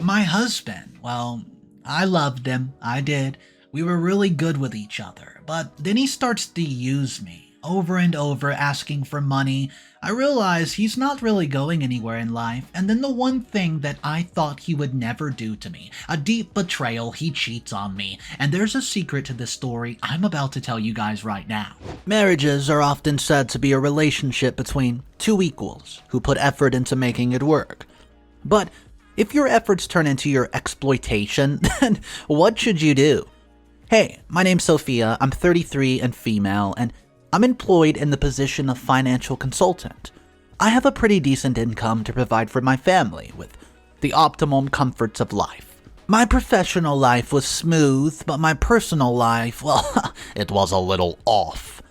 My husband, well, I loved him, I did. We were really good with each other, but then he starts to use me, over and over asking for money. I realize he's not really going anywhere in life, and then the one thing that I thought he would never do to me, a deep betrayal, he cheats on me, and there's a secret to this story I'm about to tell you guys right now. Marriages are often said to be a relationship between two equals who put effort into making it work. But if your efforts turn into your exploitation, then what should you do? Hey, my name's Sophia, I'm 33 and female, and I'm employed in the position of financial consultant. I have a pretty decent income to provide for my family with the optimum comforts of life. My professional life was smooth, but my personal life, well, it was a little off.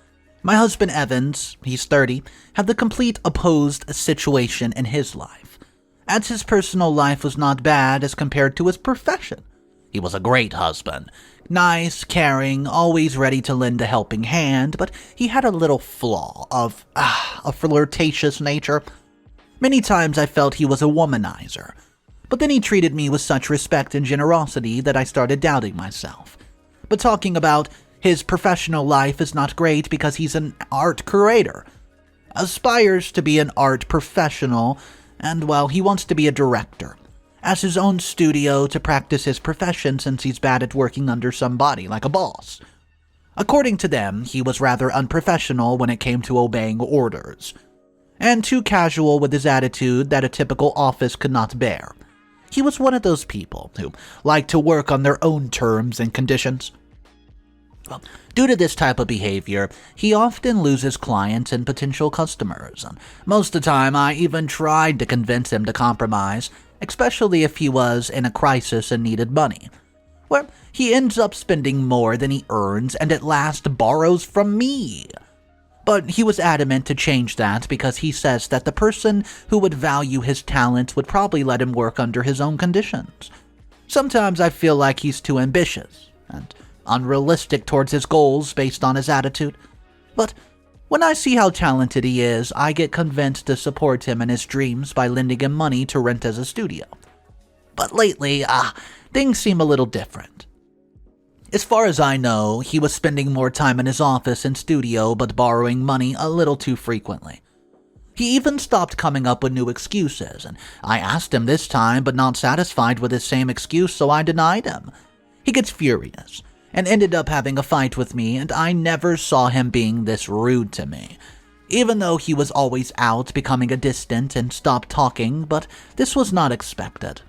My husband Evans, he's 30, had the complete opposed situation in his life, as his personal life was not bad as compared to his profession. He was a great husband. Nice, caring, always ready to lend a helping hand, but he had a little flaw of a flirtatious nature. Many times I felt he was a womanizer, but then he treated me with such respect and generosity that I started doubting myself. But talking about his professional life is not great because he's an art curator, aspires to be an art professional, and well, he wants to be a director. As his own studio to practice his profession since he's bad at working under somebody like a boss. According to them, he was rather unprofessional when it came to obeying orders, and too casual with his attitude that a typical office could not bear. He was one of those people who like to work on their own terms and conditions. Well, due to this type of behavior, he often loses clients and potential customers. Most of the time, I even tried to convince him to compromise, especially if he was in a crisis and needed money, where he ends up spending more than he earns and at last borrows from me. But he was adamant to change that because he says that the person who would value his talents would probably let him work under his own conditions. Sometimes I feel like he's too ambitious and unrealistic towards his goals based on his attitude, but when I see how talented he is, I get convinced to support him in his dreams by lending him money to rent as a studio. But lately, things seem a little different. As far as I know, he was spending more time in his office and studio but borrowing money a little too frequently. He even stopped coming up with new excuses, and I asked him this time but not satisfied with his same excuse, so I denied him. He gets furious and ended up having a fight with me, and I never saw him being this rude to me. Even though he was always out, becoming a distant and stopped talking, but this was not expected.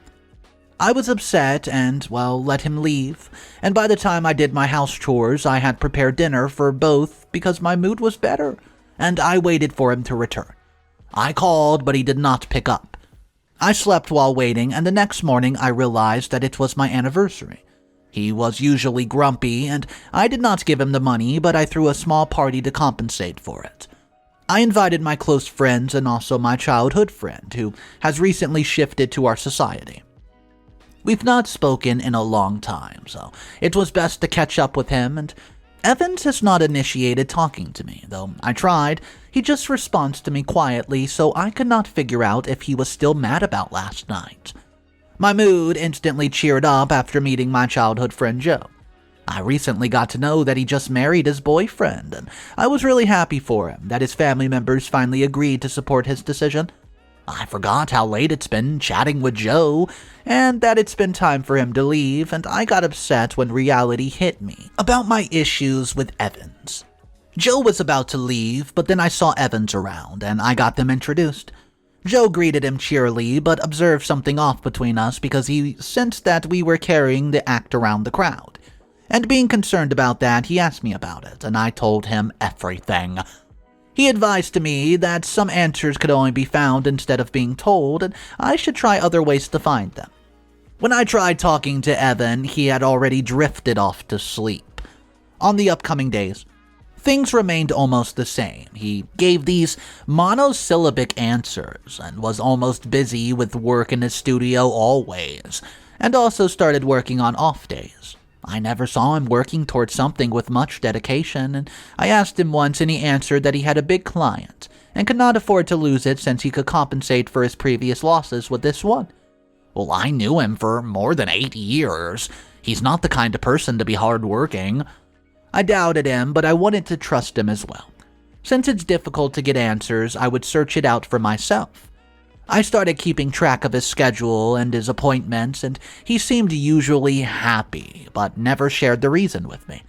I was upset and, well, let him leave, and by the time I did my house chores, I had prepared dinner for both because my mood was better, and I waited for him to return. I called, but he did not pick up. I slept while waiting, and the next morning I realized that it was my anniversary. He was usually grumpy, and I did not give him the money, but I threw a small party to compensate for it. I invited my close friends and also my childhood friend, who has recently shifted to our society. We've not spoken in a long time, so it was best to catch up with him, and Evans has not initiated talking to me, though I tried. He just responds to me quietly, so I could not figure out if he was still mad about last night. My mood instantly cheered up after meeting my childhood friend Joe. I recently got to know that he just married his boyfriend, and I was really happy for him that his family members finally agreed to support his decision. I forgot how late it's been chatting with Joe, and that it's been time for him to leave, and I got upset when reality hit me about my issues with Evans. Joe was about to leave, but then I saw Evans around, and I got them introduced. Joe greeted him cheerily, but observed something off between us because he sensed that we were carrying the act around the crowd. And being concerned about that, he asked me about it, and I told him everything. He advised to me that some answers could only be found instead of being told, and I should try other ways to find them. When I tried talking to Evan, he had already drifted off to sleep. On the upcoming days, things remained almost the same. He gave these monosyllabic answers and was almost busy with work in his studio always, and also started working on off days. I never saw him working towards something with much dedication, and I asked him once and he answered that he had a big client and could not afford to lose it since he could compensate for his previous losses with this one. Well, I knew him for more than 8 years. He's not the kind of person to be hardworking. I doubted him, but I wanted to trust him as well. Since it's difficult to get answers, I would search it out for myself. I started keeping track of his schedule and his appointments, and he seemed usually happy, but never shared the reason with me.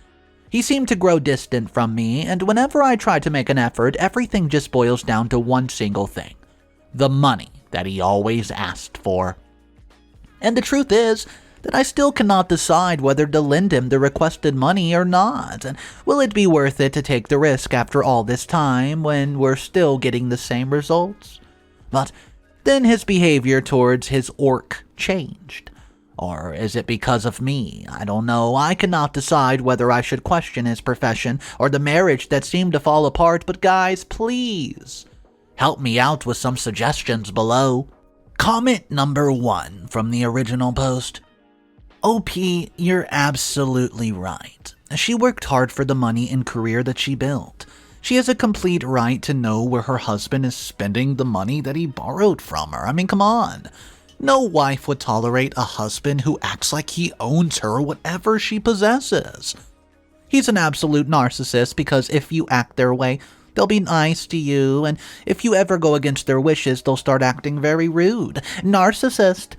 He seemed to grow distant from me, and whenever I tried to make an effort, everything just boils down to one single thing: the money that he always asked for. And the truth is that I still cannot decide whether to lend him the requested money or not, and will it be worth it to take the risk after all this time when we're still getting the same results? But then his behavior towards his orc changed. Or is it because of me? I don't know. I cannot decide whether I should question his profession or the marriage that seemed to fall apart, but guys, please help me out with some suggestions below. Comment number 1 from the original post. OP, you're absolutely right. She worked hard for the money and career that she built. She has a complete right to know where her husband is spending the money that he borrowed from her. I mean, come on. No wife would tolerate a husband who acts like he owns her whatever she possesses. He's an absolute narcissist because if you act their way, they'll be nice to you, and if you ever go against their wishes, they'll start acting very rude. Narcissist.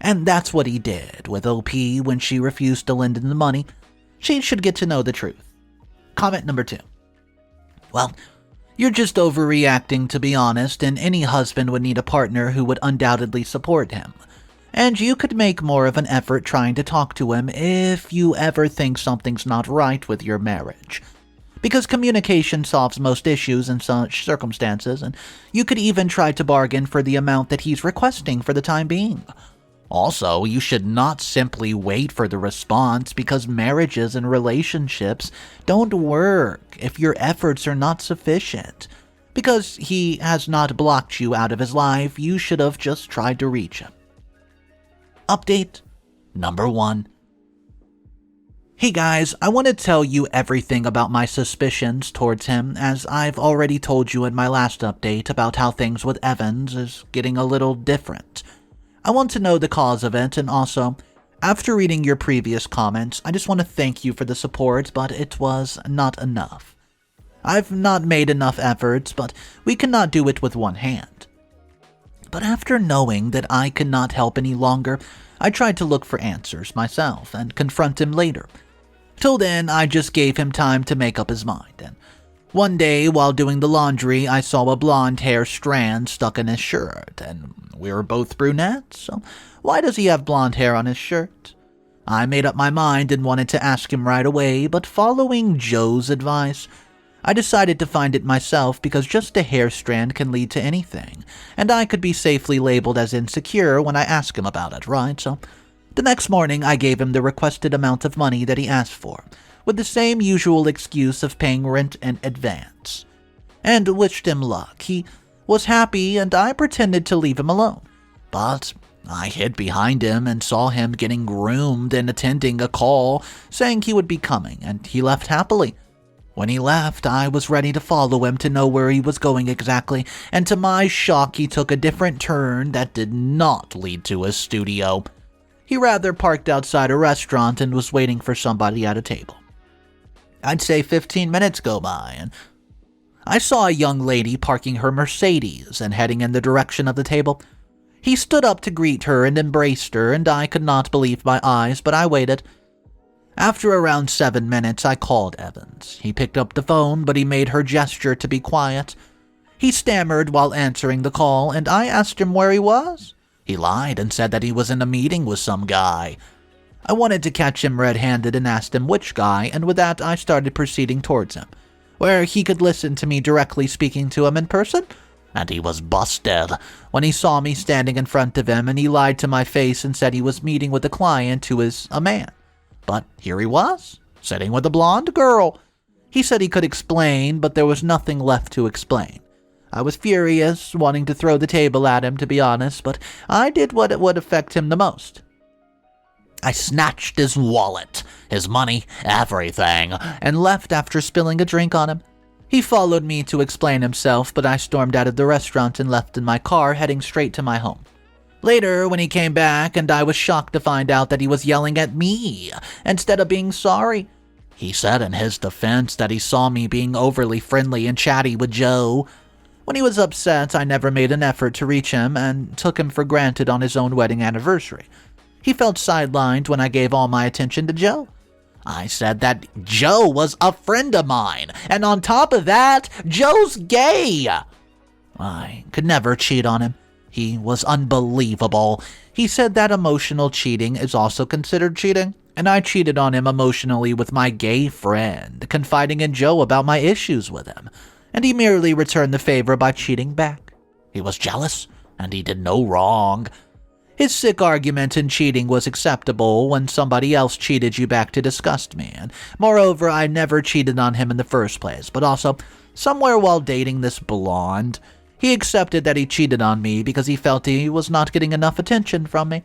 And that's what he did with OP when she refused to lend him the money. She should get to know the truth. Comment number 2. Well, you're just overreacting, to be honest, and any husband would need a partner who would undoubtedly support him. And you could make more of an effort trying to talk to him if you ever think something's not right with your marriage. Because communication solves most issues in such circumstances, and you could even try to bargain for the amount that he's requesting for the time being. Also, you should not simply wait for the response because marriages and relationships don't work if your efforts are not sufficient. Because he has not blocked you out of his life, you should have just tried to reach him. Update number 1. Hey guys, I want to tell you everything about my suspicions towards him, as I've already told you in my last update about how things with Evans is getting a little different. I want to know the cause of it, and also, after reading your previous comments, I just want to thank you for the support, but it was not enough. I've not made enough efforts, but we cannot do it with one hand. But after knowing that I could not help any longer, I tried to look for answers myself and confront him later. Till then, I just gave him time to make up his mind, and one day, while doing the laundry, I saw a blonde hair strand stuck in his shirt, and we were both brunettes, so why does he have blonde hair on his shirt? I made up my mind and wanted to ask him right away, but following Joe's advice, I decided to find it myself because just a hair strand can lead to anything, and I could be safely labeled as insecure when I ask him about it, right? So the next morning, I gave him the requested amount of money that he asked for, with the same usual excuse of paying rent in advance, and wished him luck. He was happy, and I pretended to leave him alone. But I hid behind him and saw him getting groomed and attending a call saying he would be coming, and he left happily. When he left, I was ready to follow him to know where he was going exactly, and to my shock, he took a different turn that did not lead to his studio. He rather parked outside a restaurant and was waiting for somebody at a table. I'd say 15 minutes go by, and I saw a young lady parking her Mercedes and heading in the direction of the table. He stood up to greet her and embraced her, and I could not believe my eyes, but I waited. After around 7 minutes, I called Evans. He picked up the phone, but he made her gesture to be quiet. He stammered while answering the call, and I asked him where he was. He lied and said that he was in a meeting with some guy. I wanted to catch him red-handed and asked him which guy, and with that I started proceeding towards him, where he could listen to me directly speaking to him in person. And he was busted when he saw me standing in front of him, and he lied to my face and said he was meeting with a client who is a man. But here he was, sitting with a blonde girl. He said he could explain, but there was nothing left to explain. I was furious, wanting to throw the table at him, to be honest, but I did what would affect him the most. I snatched his wallet, his money, everything, and left after spilling a drink on him. He followed me to explain himself, but I stormed out of the restaurant and left in my car, heading straight to my home. Later, when he came back, and I was shocked to find out that he was yelling at me instead of being sorry. He said in his defense that he saw me being overly friendly and chatty with Joe. When he was upset, I never made an effort to reach him and took him for granted on his own wedding anniversary. He felt sidelined when I gave all my attention to Joe. I said that Joe was a friend of mine, and on top of that, Joe's gay. I could never cheat on him. He was unbelievable. He said that emotional cheating is also considered cheating, and I cheated on him emotionally with my gay friend, confiding in Joe about my issues with him, and he merely returned the favor by cheating back. He was jealous, and he did no wrong. His sick argument in cheating was acceptable when somebody else cheated you back to disgust me, and moreover, I never cheated on him in the first place, but also, somewhere while dating this blonde, he accepted that he cheated on me because he felt he was not getting enough attention from me.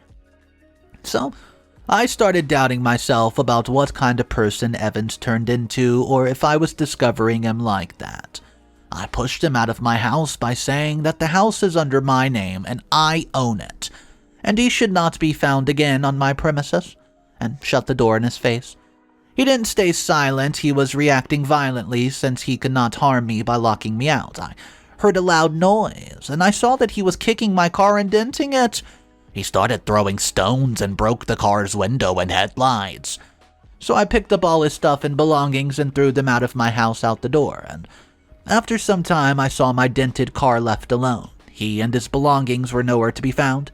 So, I started doubting myself about what kind of person Evans turned into, or if I was discovering him like that. I pushed him out of my house by saying that the house is under my name and I own it, and he should not be found again on my premises, and shut the door in his face. He didn't stay silent. He was reacting violently since he could not harm me by locking me out. I heard a loud noise, and I saw that he was kicking my car and denting it. He started throwing stones and broke the car's window and headlights. So I picked up all his stuff and belongings and threw them out of my house out the door, and after some time I saw my dented car left alone. He and his belongings were nowhere to be found.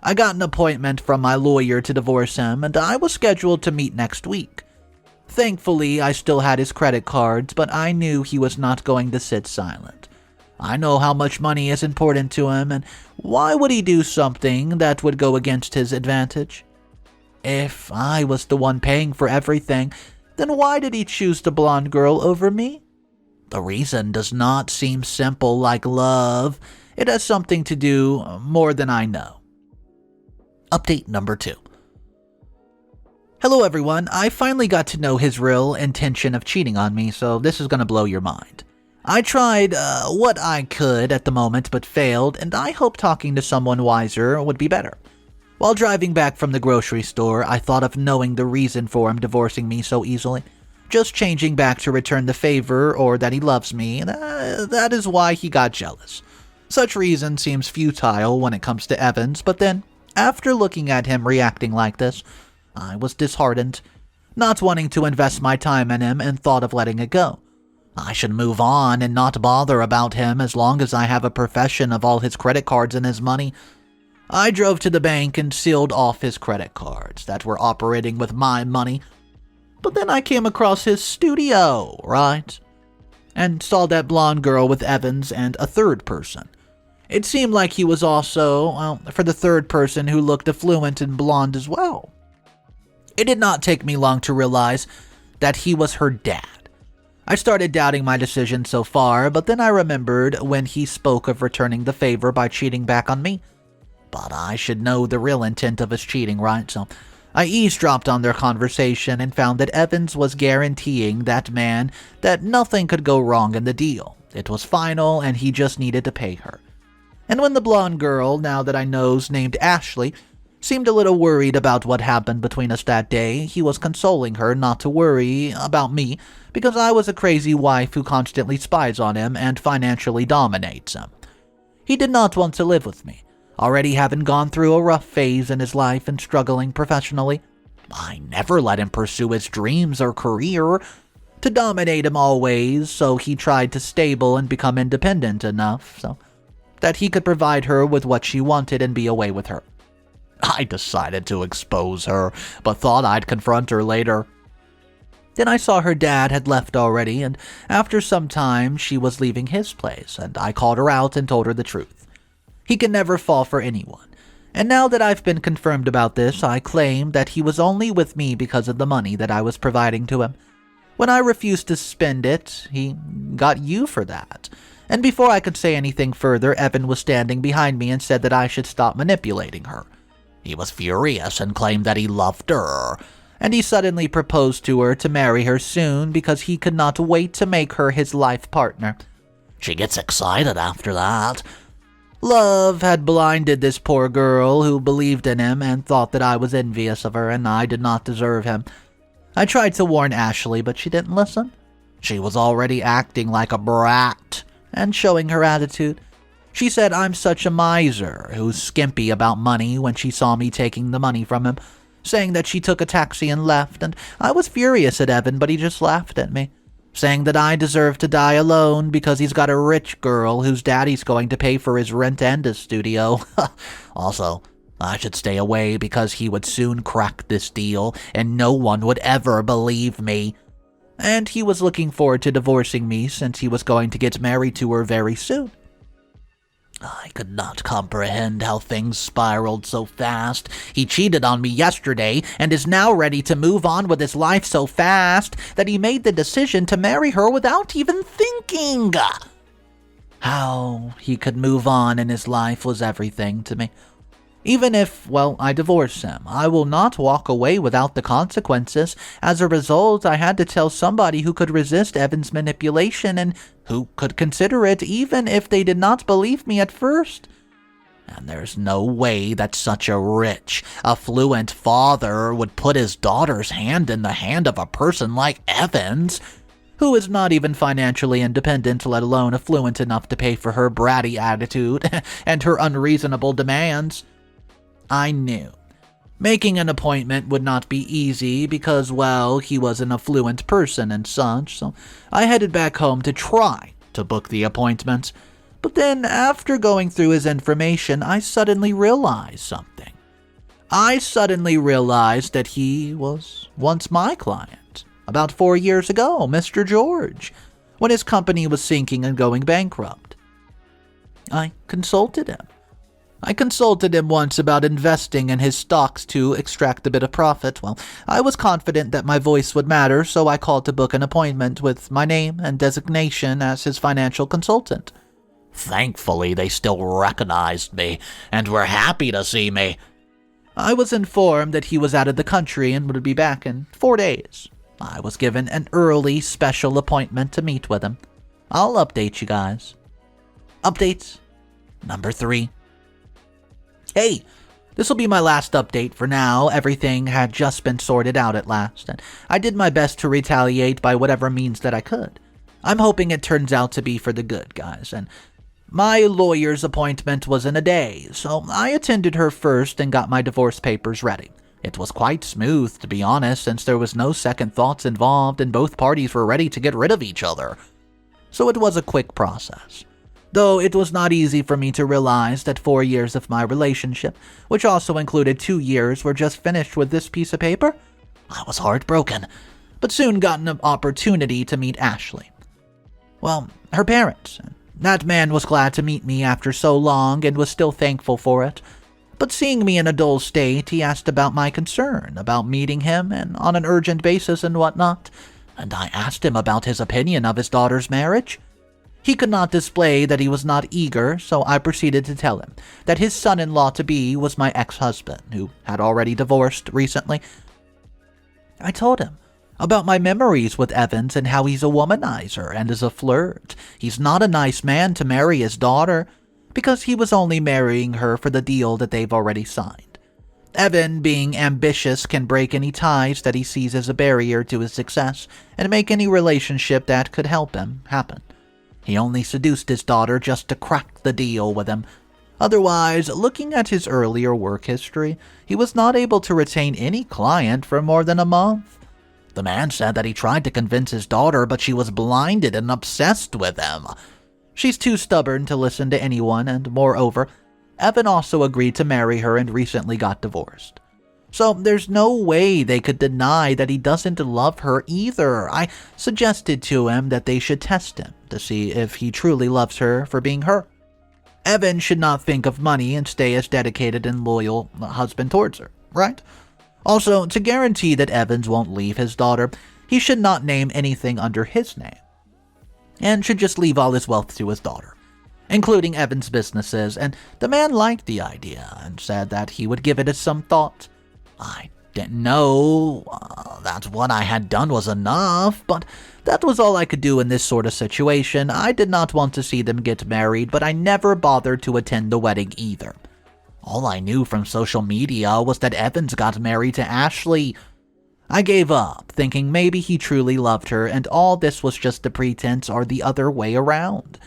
I got an appointment from my lawyer to divorce him, and I was scheduled to meet next week. Thankfully, I still had his credit cards, but I knew he was not going to sit silent. I know how much money is important to him, and why would he do something that would go against his advantage? If I was the one paying for everything, then why did he choose the blonde girl over me? The reason does not seem simple like love. It has something to do more than I know. Update number 2. Hello everyone, I finally got to know his real intention of cheating on me, so this is going to blow your mind. I tried what I could at the moment but failed, and I hope talking to someone wiser would be better. While driving back from the grocery store, I thought of knowing the reason for him divorcing me so easily. Just changing back to return the favor or that he loves me, that is why he got jealous. Such reason seems futile when it comes to Evans, but then, after looking at him reacting like this, I was disheartened, not wanting to invest my time in him and thought of letting it go. I should move on and not bother about him as long as I have a profession of all his credit cards and his money. I drove to the bank and sealed off his credit cards that were operating with my money. But then I came across his studio, right? And saw that blonde girl with Evans and a third person. It seemed like he was also, for the third person who looked affluent and blonde as well. It did not take me long to realize that he was her dad. I started doubting my decision so far, but then I remembered when he spoke of returning the favor by cheating back on me. But I should know the real intent of his cheating, right? So I eavesdropped on their conversation and found that Evans was guaranteeing that man that nothing could go wrong in the deal. It was final and he just needed to pay her. And when the blonde girl, now that I knows named Ashley, seemed a little worried about what happened between us that day, he was consoling her not to worry about me because I was a crazy wife who constantly spies on him and financially dominates him. He did not want to live with me, already having gone through a rough phase in his life and struggling professionally. I never let him pursue his dreams or career to dominate him always, so he tried to stable and become independent enough so that he could provide her with what she wanted and be away with her. I decided to expose her, but thought I'd confront her later. Then I saw her dad had left already, and after some time she was leaving his place, and I called her out and told her the truth. He can never fall for anyone, and now that I've been confirmed about this, I claim that he was only with me because of the money that I was providing to him. When I refused to spend it, he got you for that. And before I could say anything further, Evan was standing behind me and said that I should stop manipulating her. He was furious and claimed that he loved her, and he suddenly proposed to her to marry her soon because he could not wait to make her his life partner. She gets excited after that. Love had blinded this poor girl who believed in him and thought that I was envious of her and I did not deserve him. I tried to warn Ashley, but she didn't listen. She was already acting like a brat and showing her attitude. She said I'm such a miser who's skimpy about money when she saw me taking the money from him, saying that she took a taxi and left, and I was furious at Evan, but he just laughed at me, saying that I deserve to die alone because he's got a rich girl whose daddy's going to pay for his rent and his studio. Also, I should stay away because he would soon crack this deal and no one would ever believe me. And he was looking forward to divorcing me since he was going to get married to her very soon. I could not comprehend how things spiraled so fast. He cheated on me yesterday and is now ready to move on with his life so fast that he made the decision to marry her without even thinking. How he could move on in his life was everything to me. Even if, I divorce him, I will not walk away without the consequences. As a result, I had to tell somebody who could resist Evan's manipulation and who could consider it even if they did not believe me at first. And there's no way that such a rich, affluent father would put his daughter's hand in the hand of a person like Evans, who is not even financially independent, let alone affluent enough to pay for her bratty attitude and her unreasonable demands. I knew making an appointment would not be easy because, he was an affluent person and such, so I headed back home to try to book the appointment. But then, after going through his information, I suddenly realized something. I suddenly realized that he was once my client, about 4 years ago, Mr. George, when his company was sinking and going bankrupt. I consulted him. Once about investing in his stocks to extract a bit of profit. I was confident that my voice would matter, so I called to book an appointment with my name and designation as his financial consultant. Thankfully, they still recognized me and were happy to see me. I was informed that he was out of the country and would be back in 4 days. I was given an early special appointment to meet with him. I'll update you guys. Update number 3. Hey, this will be my last update for now. Everything had just been sorted out at last, and I did my best to retaliate by whatever means that I could. I'm hoping it turns out to be for the good, guys, and my lawyer's appointment was in a day, so I attended her first and got my divorce papers ready. It was quite smooth, to be honest, since there was no second thoughts involved and both parties were ready to get rid of each other. So it was a quick process. Though it was not easy for me to realize that 4 years of my relationship, which also included 2 years, were just finished with this piece of paper. I was heartbroken, but soon got an opportunity to meet Ashley. Her parents. That man was glad to meet me after so long and was still thankful for it. But seeing me in a dull state, he asked about my concern, about meeting him and on an urgent basis and whatnot, and I asked him about his opinion of his daughter's marriage. He could not display that he was not eager, so I proceeded to tell him that his son-in-law-to-be was my ex-husband, who had already divorced recently. I told him about my memories with Evans and how he's a womanizer and is a flirt. He's not a nice man to marry his daughter, because he was only marrying her for the deal that they've already signed. Evan, being ambitious, can break any ties that he sees as a barrier to his success and make any relationship that could help him happen. He only seduced his daughter just to crack the deal with him. Otherwise, looking at his earlier work history, he was not able to retain any client for more than a month. The man said that he tried to convince his daughter, but she was blinded and obsessed with him. She's too stubborn to listen to anyone, and moreover, Evan also agreed to marry her and recently got divorced. So there's no way they could deny that he doesn't love her either. I suggested to him that they should test him to see if he truly loves her for being her. Evan should not think of money and stay as dedicated and loyal a husband towards her, right? Also, to guarantee that Evans won't leave his daughter, he should not name anything under his name, and should just leave all his wealth to his daughter, including Evan's businesses, and the man liked the idea and said that he would give it some thought. I didn't know that what I had done was enough, but that was all I could do in this sort of situation. I did not want to see them get married, but I never bothered to attend the wedding either. All I knew from social media was that Evans got married to Ashley. I gave up, thinking maybe he truly loved her and all this was just a pretense or the other way around.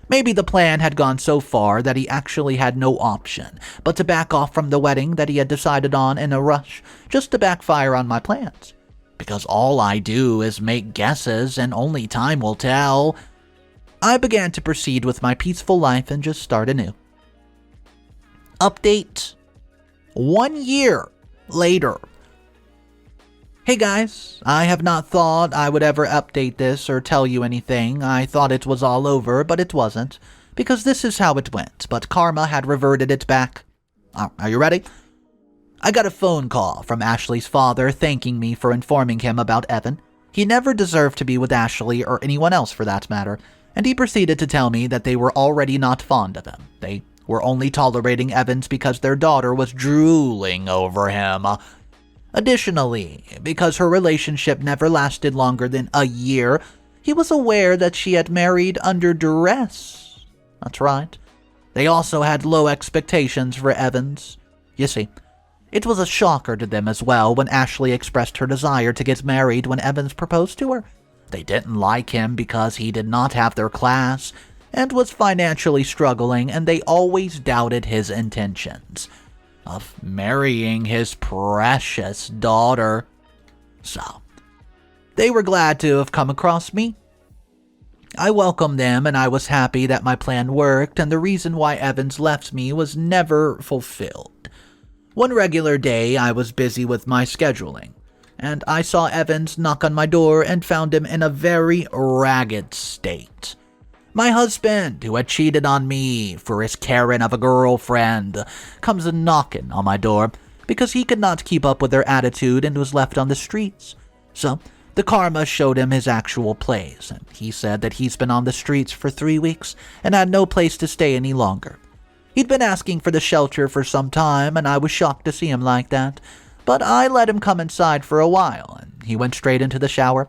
Maybe the plan had gone so far that he actually had no option but to back off from the wedding that he had decided on in a rush, just to backfire on my plans. Because all I do is make guesses and only time will tell. I began to proceed with my peaceful life and just start anew. Update 1 year later. Hey guys, I have not thought I would ever update this or tell you anything. I thought it was all over, but it wasn't, because this is how it went, but karma had reverted it back. Are you ready? I got a phone call from Ashley's father thanking me for informing him about Evan. He never deserved to be with Ashley or anyone else for that matter, and he proceeded to tell me that they were already not fond of him. They were only tolerating Evans because their daughter was drooling over him. Additionally, because her relationship never lasted longer than a year, he was aware that she had married under duress. That's right. They also had low expectations for Evans. You see, it was a shocker to them as well when Ashley expressed her desire to get married when Evans proposed to her. They didn't like him because he did not have their class and was financially struggling, and they always doubted his intentions of marrying his precious daughter. So, they were glad to have come across me. I welcomed them, and I was happy that my plan worked, and the reason why Evans left me was never fulfilled. One regular day, I was busy with my scheduling, and I saw Evans knock on my door and found him in a very ragged state. My husband, who had cheated on me for his Karen of a girlfriend, comes knocking on my door because he could not keep up with her attitude and was left on the streets. So, the karma showed him his actual place, and he said that he's been on the streets for 3 weeks and had no place to stay any longer. He'd been asking for the shelter for some time, and I was shocked to see him like that, but I let him come inside for a while, and he went straight into the shower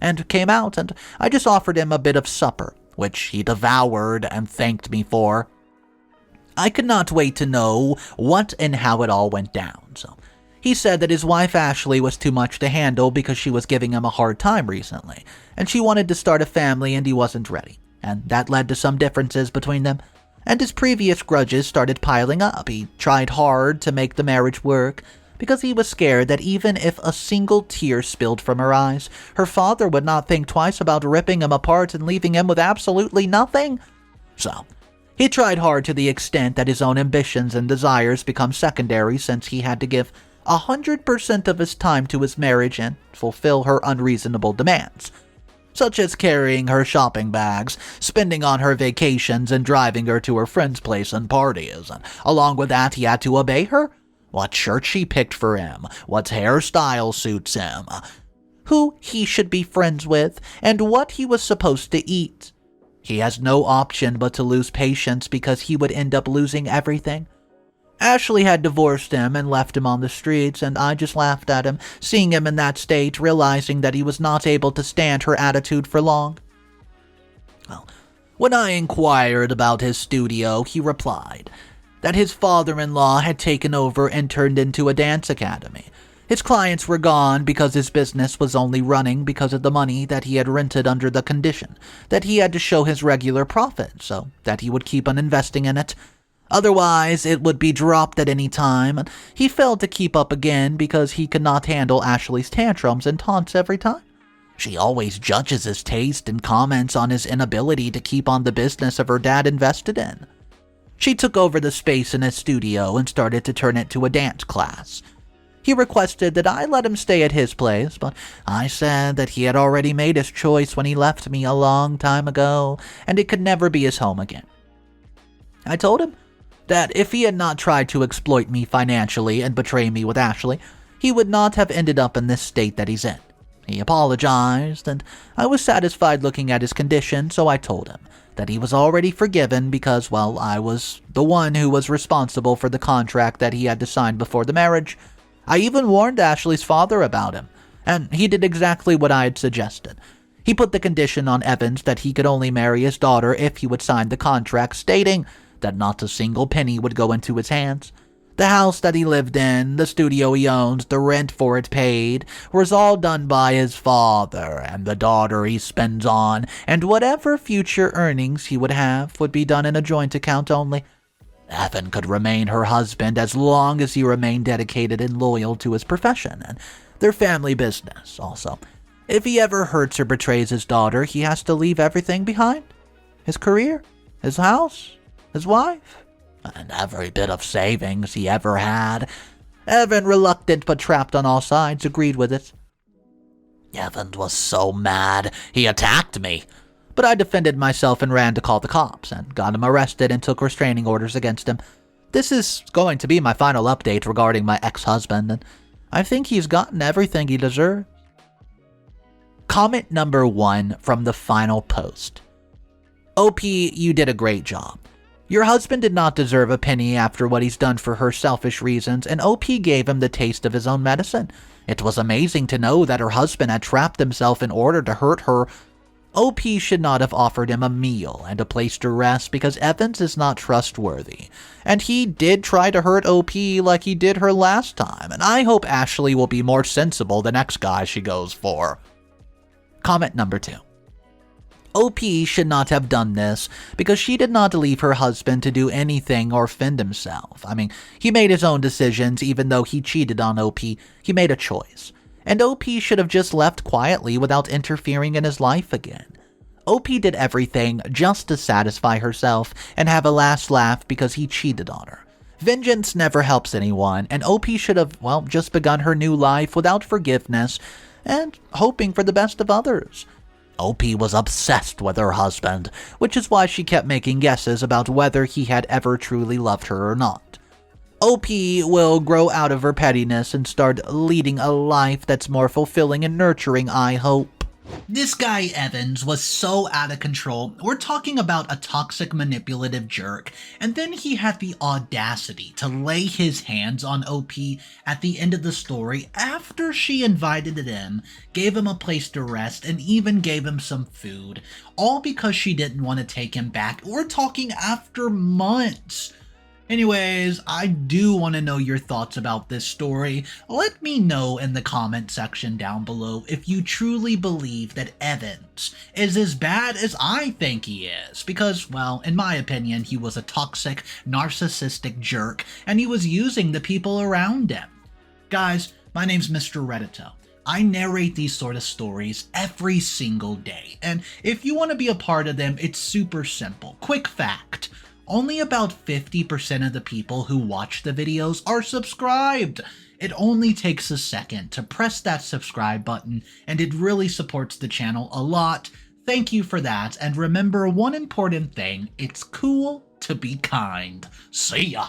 and came out, and I just offered him a bit of supper, which he devoured and thanked me for. I could not wait to know what and how it all went down, so he said that his wife Ashley was too much to handle because she was giving him a hard time recently, and she wanted to start a family and he wasn't ready, and that led to some differences between them, and his previous grudges started piling up. He tried hard to make the marriage work, because he was scared that even if a single tear spilled from her eyes, her father would not think twice about ripping him apart and leaving him with absolutely nothing. So, he tried hard to the extent that his own ambitions and desires become secondary since he had to give 100% of his time to his marriage and fulfill her unreasonable demands, such as carrying her shopping bags, spending on her vacations, and driving her to her friend's place and parties. And along with that, he had to obey her. What shirt she picked for him, what hairstyle suits him, who he should be friends with, and what he was supposed to eat. He has no option but to lose patience because he would end up losing everything. Ashley had divorced him and left him on the streets, and I just laughed at him, seeing him in that state, realizing that he was not able to stand her attitude for long. Well, when I inquired about his studio, he replied that his father-in-law had taken over and turned into a dance academy. His clients were gone because his business was only running because of the money that he had rented under the condition that he had to show his regular profit so that he would keep on investing in it. Otherwise, it would be dropped at any time, and he failed to keep up again because he could not handle Ashley's tantrums and taunts every time. She always judges his taste and comments on his inability to keep on the business of her dad invested in. She took over the space in his studio and started to turn it to a dance class. He requested that I let him stay at his place, but I said that he had already made his choice when he left me a long time ago, and it could never be his home again. I told him that if he had not tried to exploit me financially and betray me with Ashley, he would not have ended up in this state that he's in. He apologized, and I was satisfied looking at his condition, so I told him that he was already forgiven because, well, I was the one who was responsible for the contract that he had to sign before the marriage. I even warned Ashley's father about him, and he did exactly what I had suggested. He put the condition on Evans that he could only marry his daughter if he would sign the contract stating that not a single penny would go into his hands. The house that he lived in, the studio he owned, the rent for it paid, was all done by his father, and the daughter he spends on, and whatever future earnings he would have would be done in a joint account only. Evan could remain her husband as long as he remained dedicated and loyal to his profession, and their family business also. If he ever hurts or betrays his daughter, he has to leave everything behind. His career, his house, his wife, and every bit of savings he ever had. Evan, reluctant but trapped on all sides, agreed with it. Evan was so mad, he attacked me. But I defended myself and ran to call the cops, and got him arrested and took restraining orders against him. This is going to be my final update regarding my ex-husband, and I think he's gotten everything he deserves. Comment number 1 from the final post. OP, you did a great job. Your husband did not deserve a penny after what he's done for her selfish reasons, and OP gave him the taste of his own medicine. It was amazing to know that her husband had trapped himself in order to hurt her. OP should not have offered him a meal and a place to rest because Evans is not trustworthy. And he did try to hurt OP like he did her last time, and I hope Ashley will be more sensible the next guy she goes for. Comment number 2. OP should not have done this because she did not leave her husband to do anything or fend himself. I mean, he made his own decisions even though he cheated on OP. He made a choice. And OP should have just left quietly without interfering in his life again. OP did everything just to satisfy herself and have a last laugh because he cheated on her. Vengeance never helps anyone, and OP should have, just begun her new life without forgiveness and hoping for the best of others. OP was obsessed with her husband, which is why she kept making guesses about whether he had ever truly loved her or not. OP will grow out of her pettiness and start leading a life that's more fulfilling and nurturing, I hope. This guy Evans was so out of control. We're talking about a toxic, manipulative jerk, and then he had the audacity to lay his hands on OP at the end of the story after she invited him, gave him a place to rest, and even gave him some food, all because she didn't want to take him back. We're talking after months. Anyways, I do want to know your thoughts about this story. Let me know in the comment section down below if you truly believe that Evans is as bad as I think he is. Because, in my opinion, he was a toxic, narcissistic jerk, and he was using the people around him. Guys, my name's Mr. Reddito. I narrate these sort of stories every single day, and if you want to be a part of them, it's super simple. Quick fact. Only about 50% of the people who watch the videos are subscribed. It only takes a second to press that subscribe button, and it really supports the channel a lot. Thank you for that, and remember one important thing, it's cool to be kind. See ya!